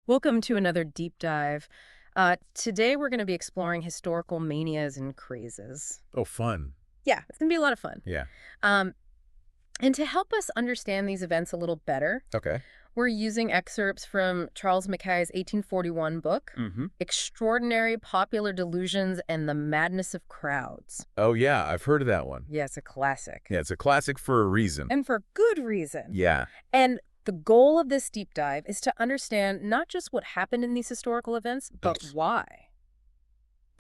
Welcome to another deep dive. Today we're going to be exploring historical manias and crazes. Oh, fun. Yeah, it's going to be a lot of fun. Yeah. Um, and to help us understand these events a little better, Okay. we're using excerpts from Charles Mackay's 1841 book, Mm-hmm. Extraordinary Popular Delusions and the Madness of Crowds. Oh, yeah. I've heard of that one. Yeah, it's a classic. Yeah, it's a classic for a reason. And for good reason. Yeah. And the goal of this deep dive is to understand not just what happened in these historical events, but why.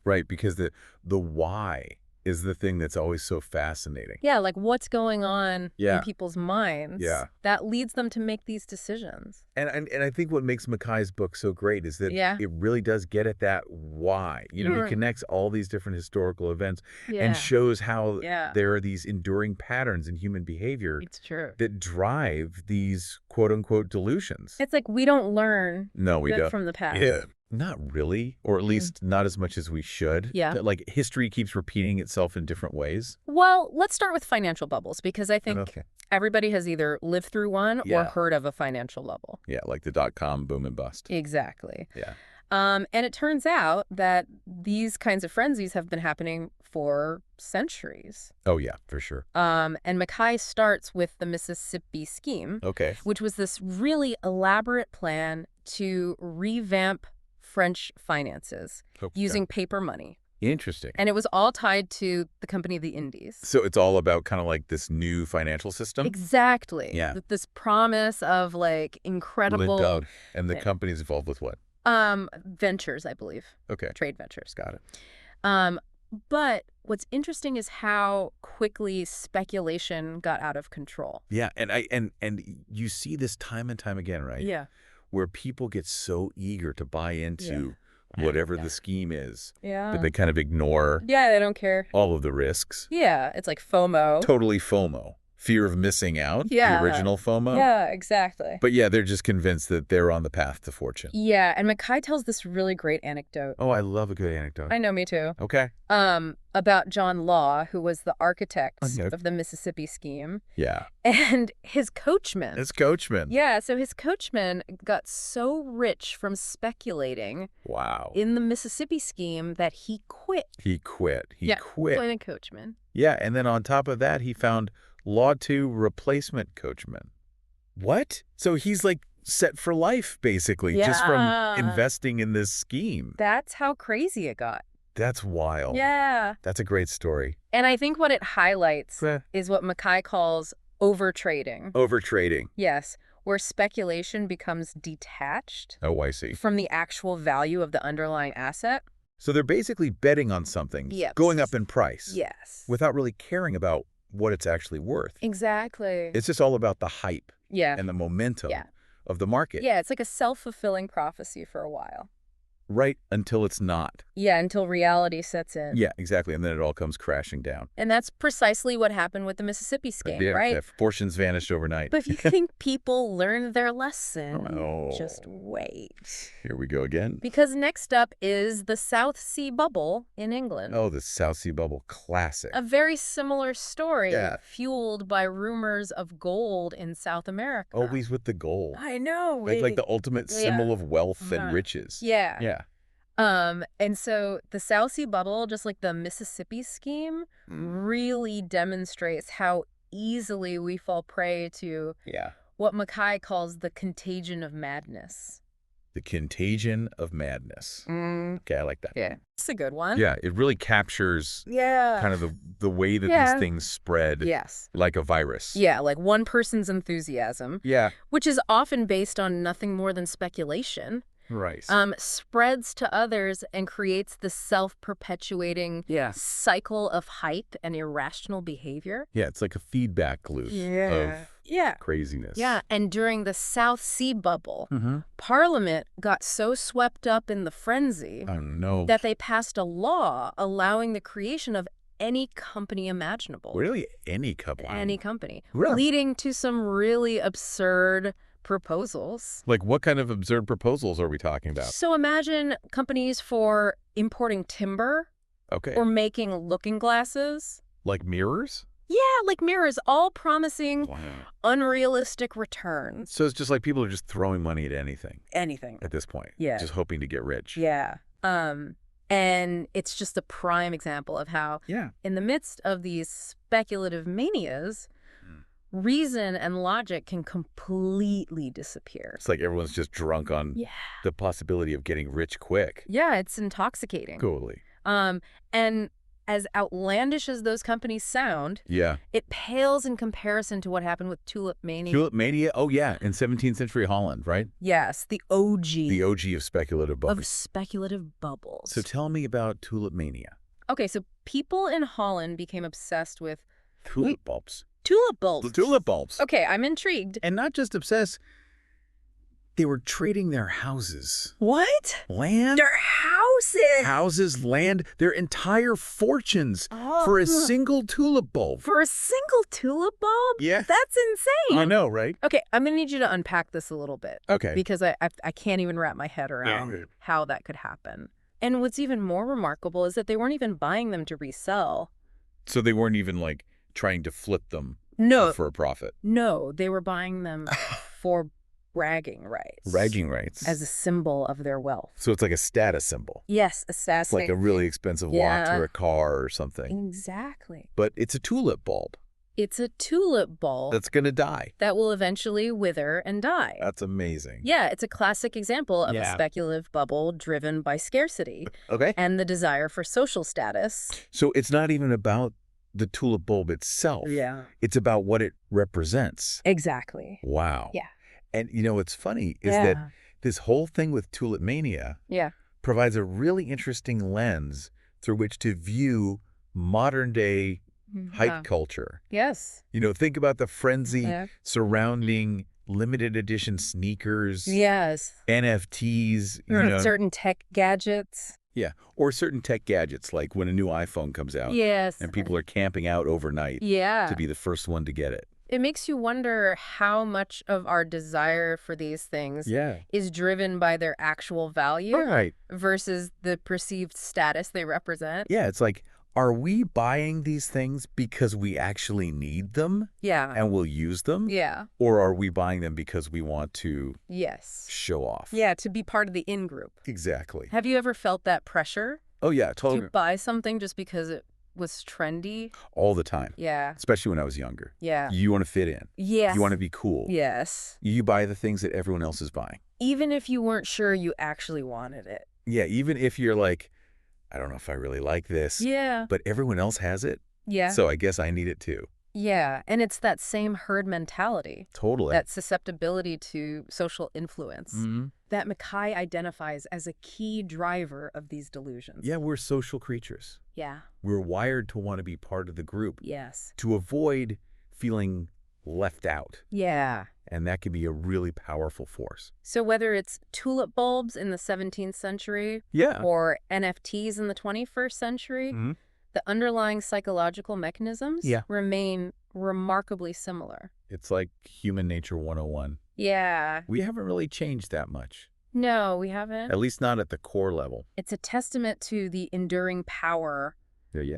Right, because the why is the thing that's always so fascinating. Yeah, like what's going on Yeah. in people's minds that leads them to make these decisions. And I think what makes Mackay's book so great is that it really does get at that why. You know, it connects all these different historical events and shows how there are these enduring patterns in human behavior that drive these quote-unquote delusions. It's like we don't learn from the past. Yeah. Not really, or at least not as much as we should. Yeah. Like history keeps repeating itself in different ways. Well, let's start with financial bubbles because I think everybody has either lived through one or heard of a financial bubble. Yeah, like the dot-com boom and bust. Exactly. Yeah. And it turns out that these kinds of frenzies have been happening for centuries. Oh, yeah, for sure. And Mackay starts with the Mississippi Scheme, which was this really elaborate plan to revamp French finances using paper money. Interesting. And it was all tied to the Company of the Indies. So it's all about kind of like this new financial system? Exactly. Yeah. This promise of like incredible... And the company's involved with what? Ventures, I believe. Okay. Trade ventures. Got it. But what's interesting is how quickly speculation got out of control. Yeah, and you see this time and time again, right? Yeah. Where people get so eager to buy into whatever the scheme is that they kind of ignore they don't care. all of the risks. Yeah, it's like FOMO. Totally FOMO. Fear of missing out. The original FOMO. Yeah, exactly. But yeah, they're just convinced that they're on the path to fortune. Yeah, and Mackay tells this really great anecdote. Oh, I love a good anecdote. I know, me too. Okay. About John Law, who was the architect of the Mississippi Scheme. Yeah. And his coachman. His coachman. Yeah, so his coachman got so rich from speculating in the Mississippi Scheme that he quit. He quit. He quit. Playing a coachman. Yeah, and then on top of that, he found Law 2 replacement coachman. What? So he's like set for life, basically, just from investing in this scheme. That's how crazy it got. That's wild. Yeah. That's a great story. And I think what it highlights is what Mackay calls overtrading. Overtrading. Yes, where speculation becomes detached Oh, I see. from the actual value of the underlying asset. So they're basically betting on something going up in price. Yes. Without really caring about what it's actually worth. Exactly. It's just all about the hype and the momentum of the market. Yeah, it's like a self-fulfilling prophecy for a while. Right until it's not. Yeah, until reality sets in. Yeah, exactly. And then it all comes crashing down. And that's precisely what happened with the Mississippi Scheme, right? Yeah, fortunes vanished overnight. But if you think people learned their lesson, just wait. Here we go again. Because next up is the South Sea Bubble in England. Oh, the South Sea Bubble. Classic. A very similar story, fueled by rumors of gold in South America. Always with the gold. I know. Like the ultimate symbol of wealth and riches. Yeah. Yeah. And so the South Sea Bubble, just like the Mississippi Scheme, really demonstrates how easily we fall prey to what Mackay calls the contagion of madness. The contagion of madness. Okay, I like that. Yeah. It's a good one. Yeah, it really captures kind of the way that these things spread like a virus. Yeah, like one person's enthusiasm. Yeah. Which is often based on nothing more than speculation. Right. Spreads to others and creates the self-perpetuating cycle of hype and irrational behavior. Yeah, it's like a feedback loop of craziness. Yeah, and during the South Sea Bubble, Parliament got so swept up in the frenzy that they passed a law allowing the creation of any company imaginable. Really? Any company? Any company. Really? Leading to some really absurd proposals. Like what kind of absurd proposals are we talking about? So imagine companies for importing timber or making looking glasses. Like mirrors? Yeah, like mirrors, all promising unrealistic returns. So it's just like people are just throwing money at anything. Anything. At this point. Yeah. Just hoping to get rich. Yeah. And it's just a prime example of how, in the midst of these speculative manias, reason and logic can completely disappear. It's like everyone's just drunk on the possibility of getting rich quick. Yeah, it's intoxicating. Totally. And as outlandish as those companies sound, it pales in comparison to what happened with tulip mania. Tulip mania? Oh, yeah. In 17th century Holland, right? Yes, the OG. The OG of speculative bubbles. Of speculative bubbles. So tell me about tulip mania. Okay, so people in Holland became obsessed with... Tulip bulbs. Tulip bulbs. Tulip bulbs. Okay, I'm intrigued. And not just obsessed, they were trading their houses. What? Land? Their houses. Houses, land, their entire fortunes for a single tulip bulb. For a single tulip bulb? Yeah. That's insane. I know, right? Okay, I'm going to need you to unpack this a little bit. Okay. Because I can't even wrap my head around how that could happen. And what's even more remarkable is that they weren't even buying them to resell. So they weren't even, like, trying to flip them for a profit? No, they were buying them for bragging rights. Bragging rights. As a symbol of their wealth. So it's like a status symbol. Yes, a status. It's like a really expensive watch or a car or something. Exactly. But it's a tulip bulb. It's a tulip bulb. That's going to die. That will eventually wither and die. That's amazing. Yeah, it's a classic example of a speculative bubble driven by scarcity. Okay. And the desire for social status. So it's not even about the tulip bulb itself. Yeah. It's about what it represents. Exactly. Wow. Yeah. And, you know, what's funny is that this whole thing with tulip mania provides a really interesting lens through which to view modern day hype culture. Yes. You know, think about the frenzy surrounding limited edition sneakers. Yes. NFTs. Certain tech gadgets. Yeah. Or certain tech gadgets, like when a new iPhone comes out. Yes. And people are camping out overnight to be the first one to get it. It makes you wonder how much of our desire for these things is driven by their actual value versus the perceived status they represent. Yeah, it's like, are we buying these things because we actually need them and will use them? Yeah. Or are we buying them because we want to show off? Yeah, to be part of the in-group. Exactly. Have you ever felt that pressure? Oh, yeah, totally. To buy something just because it was trendy? All the time. Yeah. Especially when I was younger. Yeah. You want to fit in. Yes. You want to be cool. Yes. You buy the things that everyone else is buying. Even if you weren't sure you actually wanted it. Yeah, even if you're like, I don't know if I really like this. Yeah. But everyone else has it. Yeah. So I guess I need it too. Yeah, and it's that same herd mentality. Totally. That susceptibility to social influence that Mackay identifies as a key driver of these delusions. Yeah, we're social creatures. Yeah. We're wired to want to be part of the group. Yes. To avoid feeling left out. Yeah. And that can be a really powerful force. So whether it's tulip bulbs in the 17th century or NFTs in the 21st century, the underlying psychological mechanisms remain remarkably similar. It's like human nature 101. Yeah. We haven't really changed that much. No, we haven't. At least not at the core level. It's a testament to the enduring power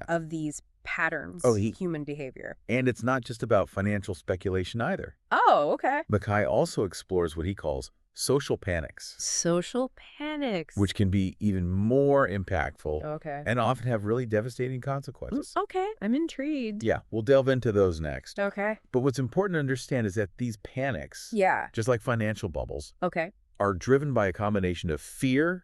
of these patterns of human behavior. And it's not just about financial speculation either. Oh, okay. Mackay also explores what he calls social panics. Social panics. Which can be even more impactful. Okay. And often have really devastating consequences. Okay, I'm intrigued. Yeah, we'll delve into those next. Okay. But what's important to understand is that these panics, just like financial bubbles, are driven by a combination of fear,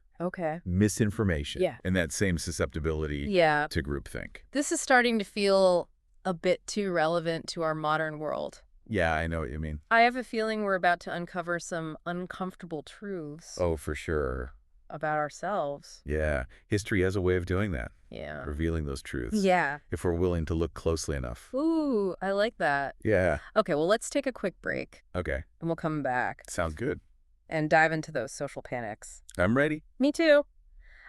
misinformation, and that same susceptibility to groupthink. This is starting to feel a bit too relevant to our modern world. Yeah, I know what you mean. I have a feeling we're about to uncover some uncomfortable truths. Oh, for sure. About ourselves. Yeah. History has a way of doing that. Yeah. Revealing those truths. Yeah. If we're willing to look closely enough. Ooh, I like that. Yeah. Okay, well, let's take a quick break. Okay. And we'll come back. Sounds good. And dive into those social panics. I'm ready. Me too.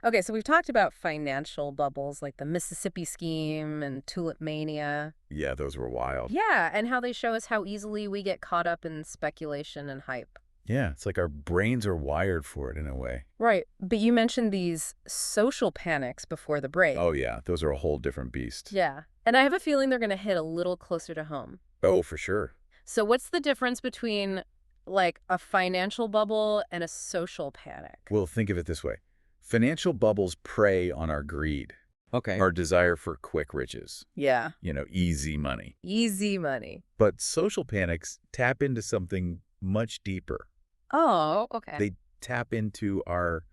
Okay, so we've talked about financial bubbles like the Mississippi Scheme and tulip mania. Yeah, those were wild. Yeah, and how they show us how easily we get caught up in speculation and hype. Yeah, it's like our brains are wired for it in a way. Right. But you mentioned these social panics before the break. Oh, yeah. Those are a whole different beast. Yeah. And I have a feeling they're going to hit a little closer to home. Oh, for sure. So what's the difference between, like, a financial bubble and a social panic? Well, think of it this way. Financial bubbles prey on our greed. Okay. Our desire for quick riches. Yeah. Easy money. Easy money. But social panics tap into something much deeper. Oh, okay. They tap into our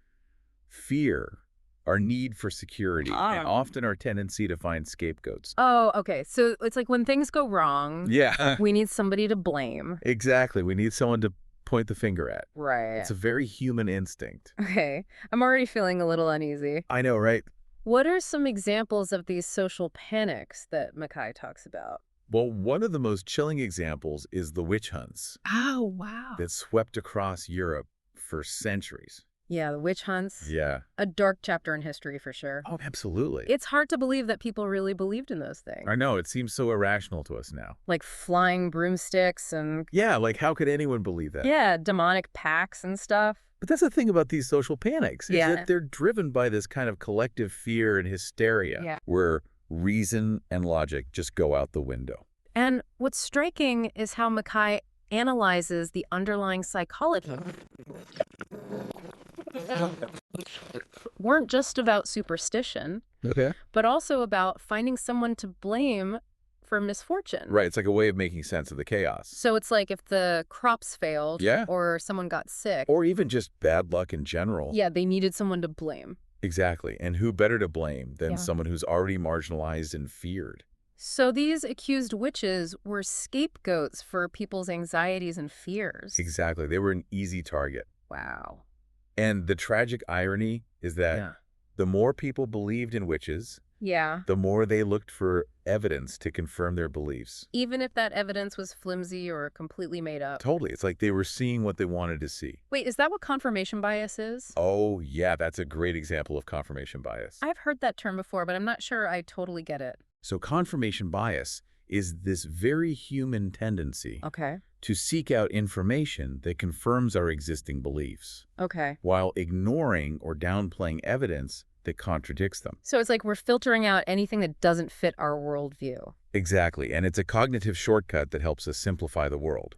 fear, our need for security, and often our tendency to find scapegoats. Oh, okay. So it's like when things go wrong, yeah, we need somebody to blame. Exactly. We need someone to point the finger at. Right. It's a very human instinct. Okay. I'm already feeling a little uneasy. I know, right? What are some examples of these social panics that Mackay talks about? Well, one of the most chilling examples is the witch hunts. Oh, wow. That swept across Europe for centuries. Yeah, the witch hunts. Yeah. A dark chapter in history for sure. Oh, absolutely. It's hard to believe that people really believed in those things. I know. It seems so irrational to us now. Like flying broomsticks and... Yeah, like how could anyone believe that? Yeah, demonic pacts and stuff. But that's the thing about these social panics, is that they're driven by this kind of collective fear and hysteria, where reason and logic just go out the window. And what's striking is how Mackay analyzes the underlying psychology. Weren't just about superstition, but also about finding someone to blame for misfortune. Right, it's like a way of making sense of the chaos. So it's like if the crops failed or someone got sick. Or even just bad luck in general. Yeah, they needed someone to blame. Exactly, and who better to blame than someone who's already marginalized and feared? So these accused witches were scapegoats for people's anxieties and fears. Exactly, they were an easy target. Wow. And the tragic irony is that the more people believed in witches, the more they looked for evidence to confirm their beliefs. Even if that evidence was flimsy or completely made up. Totally. It's like they were seeing what they wanted to see. Wait, is that what confirmation bias is? Oh, yeah, that's a great example of confirmation bias. I've heard that term before, but I'm not sure I totally get it. So confirmation bias is this very human tendency to seek out information that confirms our existing beliefs, while ignoring or downplaying evidence that contradicts them. So it's like we're filtering out anything that doesn't fit our worldview. Exactly, and it's a cognitive shortcut that helps us simplify the world.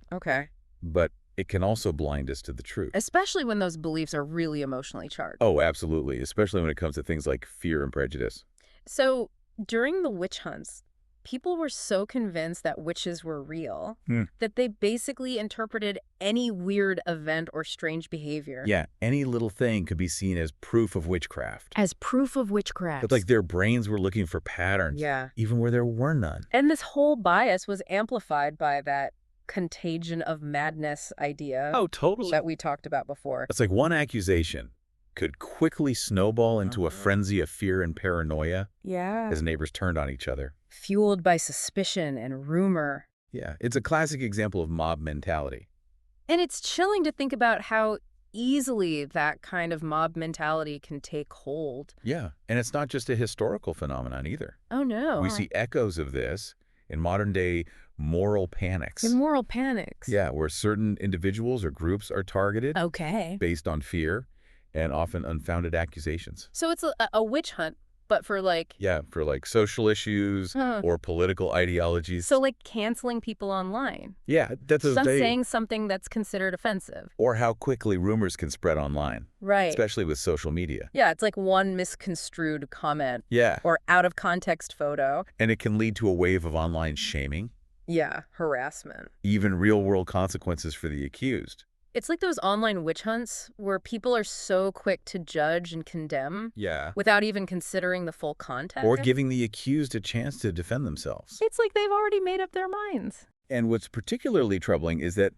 But it can also blind us to the truth. Especially when those beliefs are really emotionally charged. Oh, absolutely, especially when it comes to things like fear and prejudice. So during the witch hunts, people were so convinced that witches were real that they basically interpreted any weird event or strange behavior. Yeah, any little thing could be seen as proof of witchcraft. As proof of witchcraft. But like their brains were looking for patterns, even where there were none. And this whole bias was amplified by that contagion of madness idea. Oh, totally. That we talked about before. It's like one accusation could quickly snowball into a frenzy of fear and paranoia as neighbors turned on each other. Fueled by suspicion and rumor. Yeah, it's a classic example of mob mentality. And it's chilling to think about how easily that kind of mob mentality can take hold. Yeah, and it's not just a historical phenomenon either. Oh, no. We see echoes of this in modern-day moral panics. In moral panics? Yeah, where certain individuals or groups are targeted based on fear and often unfounded accusations. So it's a witch hunt, but for like... Yeah, for like social issues or political ideologies. So like canceling people online. Yeah, that's a saying something that's considered offensive. Or how quickly rumors can spread online. Right. Especially with social media. Yeah, it's like one misconstrued comment. Yeah. Or out of context photo. And it can lead to a wave of online shaming. Yeah, harassment. Even real-world consequences for the accused. It's like those online witch hunts where people are so quick to judge and condemn without even considering the full context. Or giving the accused a chance to defend themselves. It's like they've already made up their minds. And what's particularly troubling is that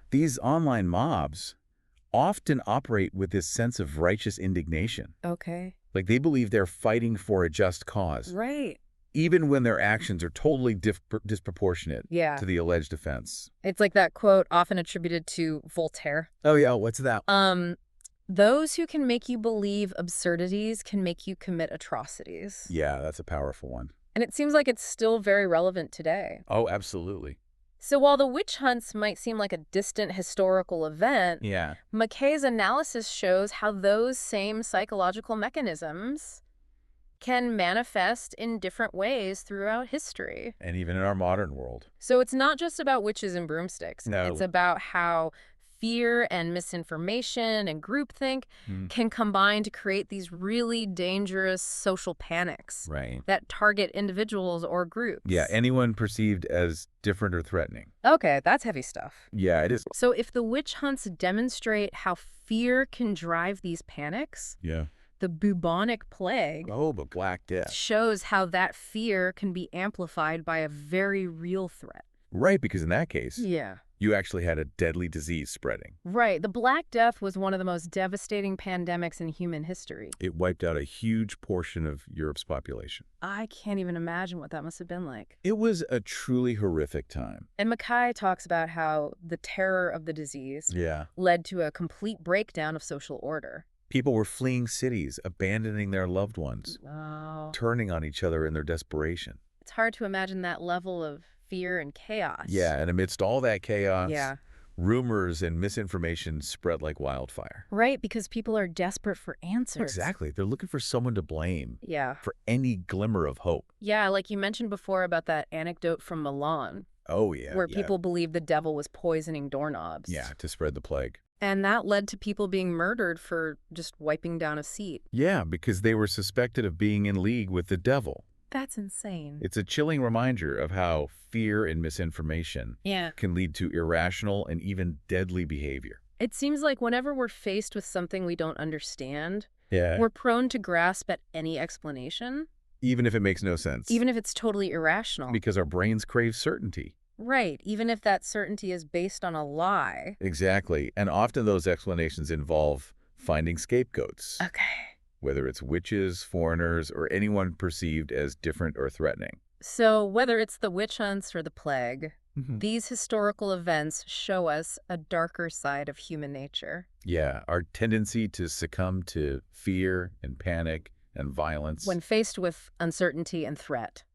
these online mobs often operate with this sense of righteous indignation. Like they believe they're fighting for a just cause. Right. Even when their actions are totally disproportionate to the alleged offense. It's like that quote often attributed to Voltaire. Oh, yeah. What's that? Those who can make you believe absurdities can make you commit atrocities. Yeah, that's a powerful one. And it seems like it's still very relevant today. Oh, absolutely. So while the witch hunts might seem like a distant historical event, Mackay's analysis shows how those same psychological mechanisms can manifest in different ways throughout history. And even in our modern world. So it's not just about witches and broomsticks. No. It's about how fear and misinformation and groupthink can combine to create these really dangerous social panics that target individuals or groups. Yeah, anyone perceived as different or threatening. Okay, that's heavy stuff. Yeah, it is. So if the witch hunts demonstrate how fear can drive these panics, the bubonic plague the Black Death shows how that fear can be amplified by a very real threat. Right, because in that case, you actually had a deadly disease spreading. Right. The Black Death was one of the most devastating pandemics in human history. It wiped out a huge portion of Europe's population. I can't even imagine what that must have been like. It was a truly horrific time. And Mackay talks about how the terror of the disease led to a complete breakdown of social order. People were fleeing cities, abandoning their loved ones, turning on each other in their desperation. It's hard to imagine that level of fear and chaos. Yeah, and amidst all that chaos, rumors and misinformation spread like wildfire. Right, because people are desperate for answers. Exactly. They're looking for someone to blame. Yeah. For any glimmer of hope. Yeah, like you mentioned before about that anecdote from Milan. Oh, yeah. Where people believed the devil was poisoning doorknobs. Yeah, to spread the plague. And that led to people being murdered for just wiping down a seat. Yeah, because they were suspected of being in league with the devil. That's insane. It's a chilling reminder of how fear and misinformation can lead to irrational and even deadly behavior. It seems like whenever we're faced with something we don't understand, we're prone to grasp at any explanation. Even if it makes no sense. Even if it's totally irrational. Because our brains crave certainty. Right, even if that certainty is based on a lie. Exactly, and often those explanations involve finding scapegoats. Okay. Whether it's witches, foreigners, or anyone perceived as different or threatening. So whether it's the witch hunts or the plague, these historical events show us a darker side of human nature. Yeah, our tendency to succumb to fear and panic and violence. When faced with uncertainty and threat.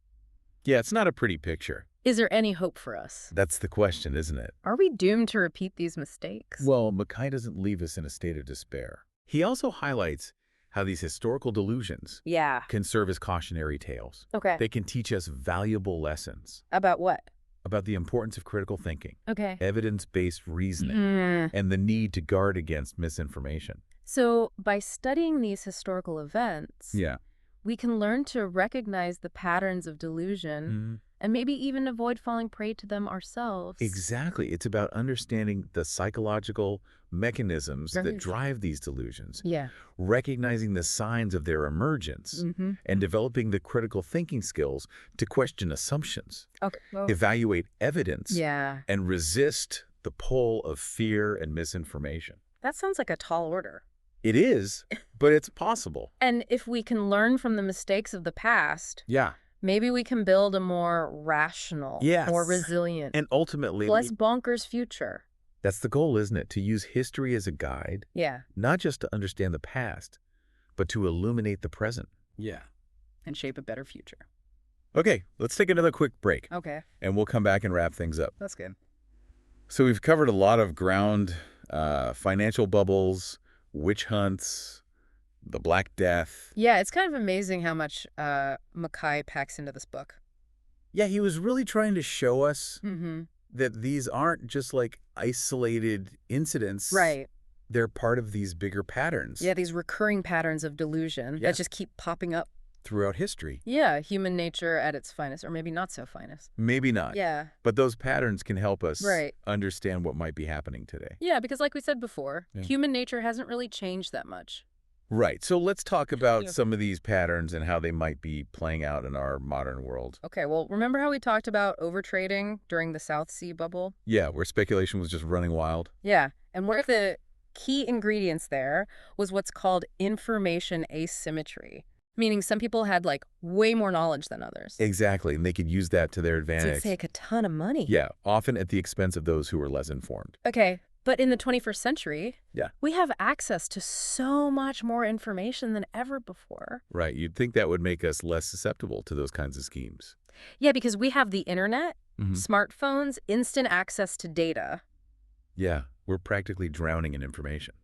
Yeah, it's not a pretty picture. Is there any hope for us? That's the question, isn't it? Are we doomed to repeat these mistakes? Well, Mackay doesn't leave us in a state of despair. He also highlights how these historical delusions can serve as cautionary tales. Okay. They can teach us valuable lessons. About what? About the importance of critical thinking, evidence-based reasoning, and the need to guard against misinformation. So by studying these historical events, we can learn to recognize the patterns of delusion and maybe even avoid falling prey to them ourselves. Exactly. It's about understanding the psychological mechanisms that drive these delusions, recognizing the signs of their emergence, and developing the critical thinking skills to question assumptions, evaluate evidence, and resist the pull of fear and misinformation. That sounds like a tall order. It is, but it's possible. And if we can learn from the mistakes of the past, maybe we can build a more rational, more resilient, and ultimately less bonkers future. That's the goal, isn't it? To use history as a guide, not just to understand the past, but to illuminate the present. And shape a better future. Okay, let's take another quick break. Okay. And we'll come back and wrap things up. That's good. So we've covered a lot of ground, financial bubbles, witch hunts, the Black Death. Yeah, it's kind of amazing how much Mackay packs into this book. Yeah, he was really trying to show us that these aren't just like isolated incidents. Right. They're part of these bigger patterns. Yeah, these recurring patterns of delusion that just keep popping up. Throughout history. Yeah, human nature at its finest, or maybe not so finest. Maybe not. Yeah. But those patterns can help us understand what might be happening today. Yeah, because like we said before, human nature hasn't really changed that much. Right. So let's talk about some of these patterns and how they might be playing out in our modern world. Okay, well, remember how we talked about overtrading during the South Sea bubble? Yeah, where speculation was just running wild. Yeah, and one of the key ingredients there was what's called information asymmetry. Meaning some people had, like, way more knowledge than others. Exactly, and they could use that to their advantage. To take a ton of money. Yeah, often at the expense of those who were less informed. Okay, but in the 21st century, we have access to so much more information than ever before. Right, you'd think that would make us less susceptible to those kinds of schemes. Yeah, because we have the internet Smartphones, instant access to data. Yeah, we're practically drowning in information.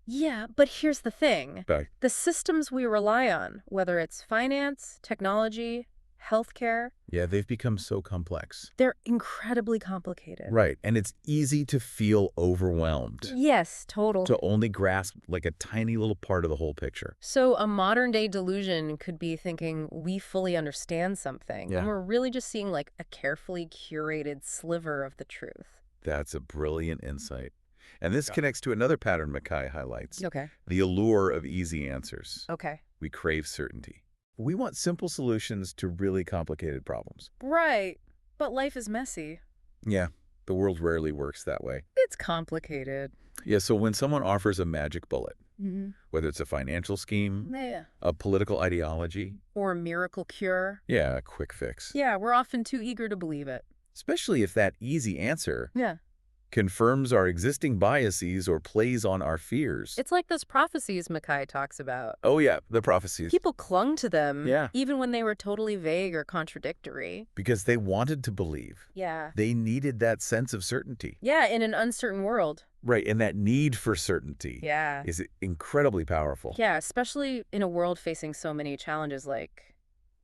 Yeah, but here's the thing. The systems we rely on, whether it's finance, technology, healthcare. Yeah, they've become so complex. They're incredibly complicated. Right, and it's easy to feel overwhelmed. Yes, totally. To only grasp like a tiny little part of the whole picture. So a modern-day delusion could be thinking we fully understand something, and we're really just seeing like a carefully curated sliver of the truth. That's a brilliant insight. And this connects to another pattern Mackay highlights. Okay. The allure of easy answers. Okay. We crave certainty. We want simple solutions to really complicated problems. Right. But life is messy. Yeah, the world rarely works that way. It's complicated. Yeah, so when someone offers a magic bullet, whether it's a financial scheme, a political ideology, or a miracle cure. Yeah, a quick fix. Yeah, we're often too eager to believe it. Especially if that easy answer confirms our existing biases or plays on our fears. It's like those prophecies Mackay talks about. Oh yeah, the prophecies. People clung to them, even when they were totally vague or contradictory. Because they wanted to believe. Yeah. They needed that sense of certainty. Yeah, in an uncertain world. Right, and that need for certainty is incredibly powerful. Yeah, especially in a world facing so many challenges like...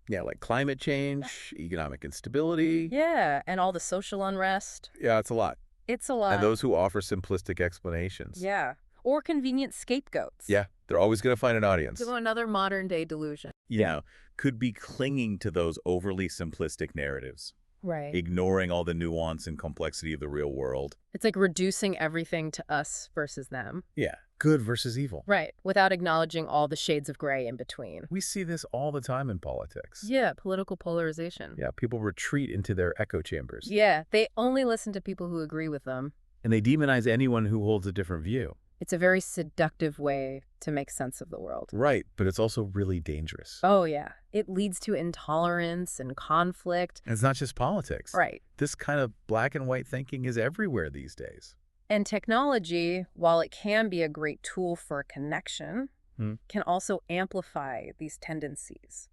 Yeah, like climate change, economic instability. Yeah, and all the social unrest. Yeah, it's a lot. It's a lot. And those who offer simplistic explanations. Yeah. Or convenient scapegoats. Yeah, they're always going to find an audience. So another modern-day delusion. Yeah, could be clinging to those overly simplistic narratives. Right. Ignoring all the nuance and complexity of the real world. It's like reducing everything to us versus them. Yeah, good versus evil. Right, without acknowledging all the shades of gray in between. We see this all the time in politics. Yeah, political polarization. Yeah, people retreat into their echo chambers. Yeah, they only listen to people who agree with them. And they demonize anyone who holds a different view. It's a very seductive way to make sense of the world. Right, but it's also really dangerous. Oh, yeah. It leads to intolerance and conflict. And it's not just politics. Right. This kind of black and white thinking is everywhere these days. And technology, while it can be a great tool for connection, can also amplify these tendencies.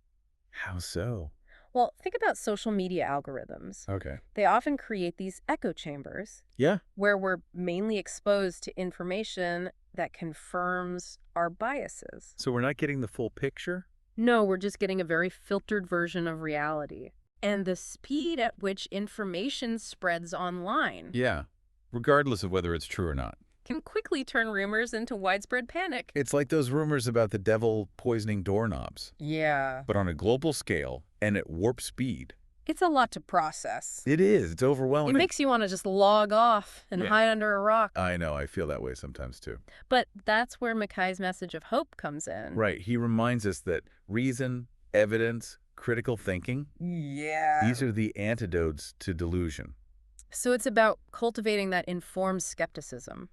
How so? Well, think about social media algorithms. Okay. They often create these echo chambers. Yeah. Where we're mainly exposed to information that confirms our biases. So we're not getting the full picture? No, we're just getting a very filtered version of reality. And the speed at which information spreads online. Yeah. Regardless of whether it's true or not. Can quickly turn rumors into widespread panic. It's like those rumors about the devil poisoning doorknobs. Yeah. But on a global scale and at warp speed. It's a lot to process. It is. It's overwhelming. It makes you want to just log off and hide under a rock. I know. I feel that way sometimes too. But that's where Mackay's message of hope comes in. Right. He reminds us that reason, evidence, critical thinking. Yeah. These are the antidotes to delusion. So it's about cultivating that informed skepticism.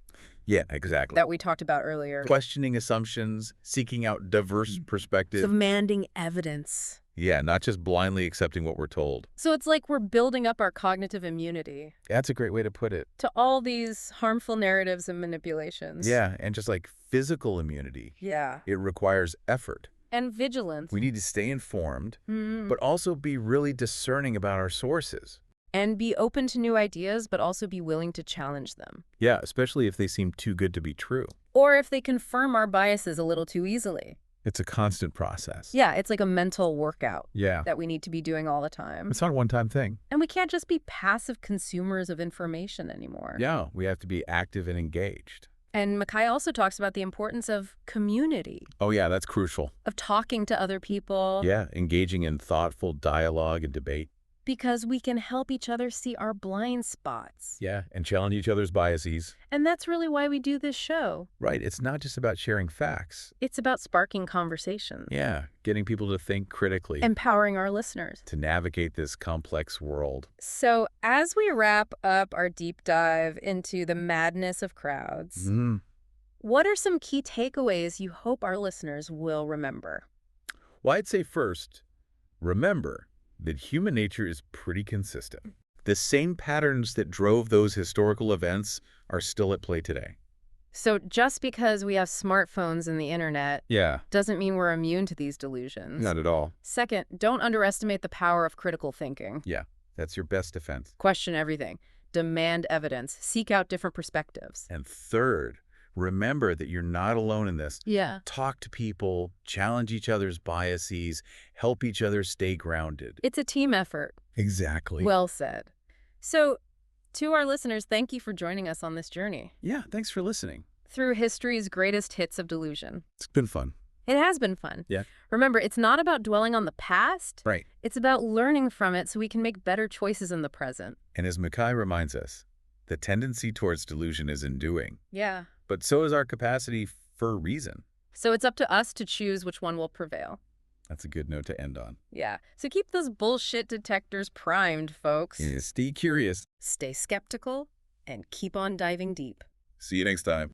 Yeah, exactly. That we talked about earlier. Questioning assumptions, seeking out diverse perspectives. Demanding evidence. Yeah, not just blindly accepting what we're told. So it's like we're building up our cognitive immunity. That's a great way to put it. To all these harmful narratives and manipulations. Yeah, and just like physical immunity. Yeah. It requires effort. And vigilance. We need to stay informed, but also be really discerning about our sources. And be open to new ideas, but also be willing to challenge them. Yeah, especially if they seem too good to be true. Or if they confirm our biases a little too easily. It's a constant process. Yeah, it's like a mental workout. Yeah. That we need to be doing all the time. It's not a one-time thing. And we can't just be passive consumers of information anymore. Yeah, we have to be active and engaged. And Mackay also talks about the importance of community. Oh, yeah, that's crucial. Of talking to other people. Yeah, engaging in thoughtful dialogue and debate. Because we can help each other see our blind spots. Yeah, and challenge each other's biases. And that's really why we do this show. Right, it's not just about sharing facts. It's about sparking conversations. Yeah, getting people to think critically. Empowering our listeners. To navigate this complex world. So as we wrap up our deep dive into the madness of crowds, what are some key takeaways you hope our listeners will remember? Well, I'd say first, remember that human nature is pretty consistent. The same patterns that drove those historical events are still at play today. So just because we have smartphones and the internet doesn't mean we're immune to these delusions. Not at all. Second, don't underestimate the power of critical thinking. Yeah. That's your best defense. Question everything. Demand evidence. Seek out different perspectives. And third, remember that you're not alone in this. Yeah. Talk to people, challenge each other's biases, help each other stay grounded. It's a team effort. Exactly. Well said. So, to our listeners, thank you for joining us on this journey. Yeah, thanks for listening. Through history's greatest hits of delusion. It's been fun. It has been fun. Yeah. Remember, it's not about dwelling on the past. Right. It's about learning from it so we can make better choices in the present. And as Mackay reminds us, the tendency towards delusion is undoing. Yeah. But so is our capacity for reason. So it's up to us to choose which one will prevail. That's a good note to end on. Yeah. So keep those bullshit detectors primed, folks. Yeah, stay curious. Stay skeptical and keep on diving deep. See you next time.